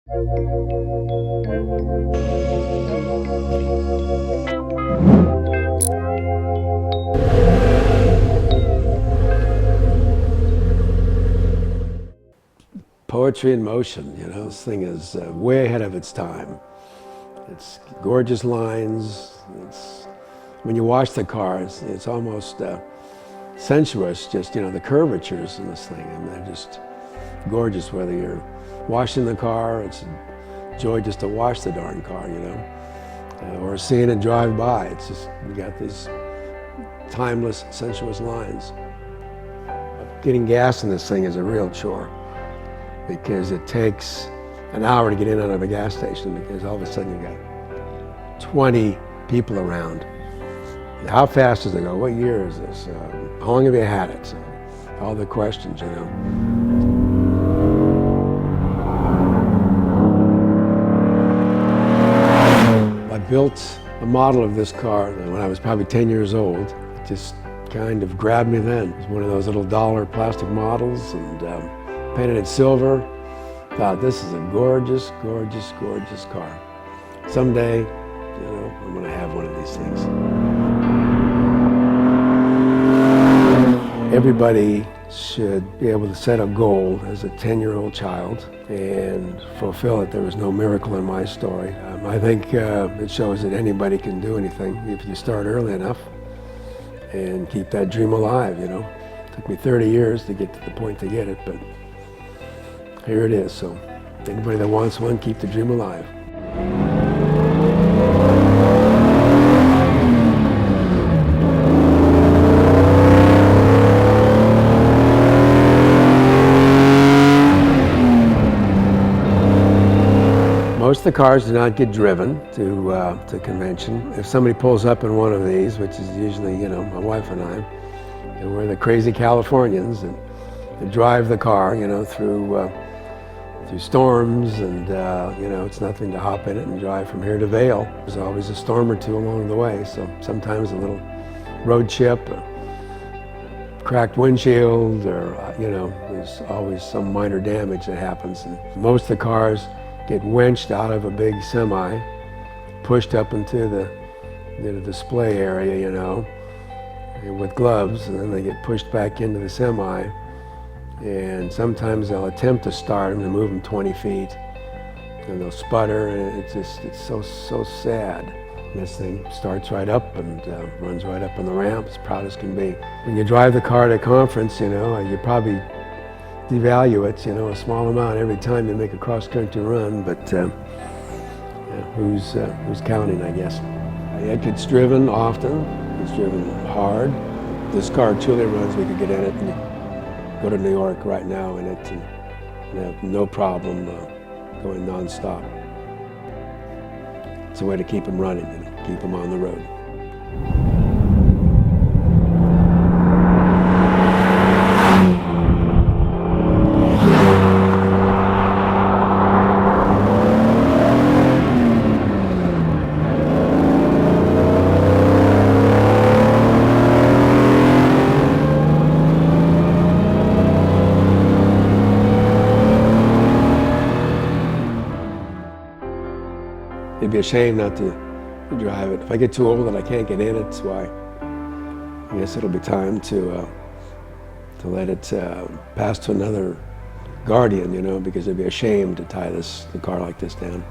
Poetry in motion, you know, this thing is way ahead of its time. It's gorgeous lines. When you watch the car, it's almost sensuous, just, you know, the curvatures in this thing. I mean, they're just gorgeous, whether you're washing the car, it's a joy just to wash the darn car, you know, or seeing it drive by. It's just, you got these timeless, sensuous lines. Getting gas in this thing is a real chore, because it takes an hour to get in and out of a gas station, because all of a sudden you've got 20 people around. How fast does it go? What year is this? How long have you had it? All the questions, you know. I built a model of this car when I was probably 10 years old. It just kind of grabbed me then. It was one of those little dollar plastic models, and painted it silver. Thought, this is a gorgeous, gorgeous, gorgeous car. Someday, you know, I'm going to have one of these things. Everybody should be able to set a goal as a 10-year-old child and fulfill it. There was no miracle in my story. I think it shows that anybody can do anything if you start early enough and keep that dream alive, you know. It took me 30 years to get to the point to get it, but here it is. So anybody that wants one, keep the dream alive. Most of the cars do not get driven to convention. If somebody pulls up in one of these, which is usually, you know, my wife and I, and we're the crazy Californians that drive the car, you know, through storms, and you know, it's nothing to hop in it and drive from here to Vail. There's always a storm or two along the way, so sometimes a little road chip, a cracked windshield, or you know, there's always some minor damage that happens. And most of the cars get winched out of a big semi, pushed up into the display area, you know, with gloves, and then they get pushed back into the semi. And sometimes they'll attempt to start them and move them 20 feet, and they'll sputter, and it's so sad. And this thing starts right up and runs right up on the ramp, as proud as can be. When you drive the car to a conference, you know, you probably devalue it, you know, a small amount every time you make a cross-country run, but yeah, who's counting, I guess. It gets driven often, it's driven hard. This car truly runs, we could get in it and go to New York right now in it and have no problem going non-stop. It's a way to keep them running and keep them on the road. It'd be a shame not to drive it. If I get too old and I can't get in it, so I guess it'll be time to let it pass to another guardian, you know, because it'd be a shame to tie the car like this down.